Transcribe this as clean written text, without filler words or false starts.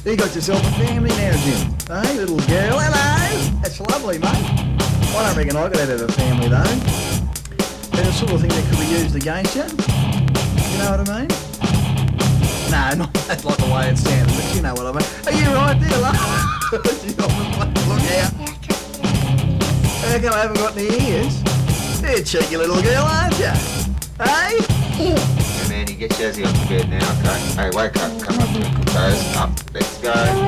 You got yourself a family now, Jim. Hey, little girl, hello. That's lovely, mate. I don't reckon I could have a family, though. They're the sort of thing that could be used against you. You know what I mean? No, not that's like the way it sounds, but you know what I mean. Are you right there, love? Look out. How come I haven't got any ears? You're a cheeky little girl, aren't you? Hey? Hey, man, you get Jersey off the bed now, okay? Hey, wake up, come up, toes up, let's go.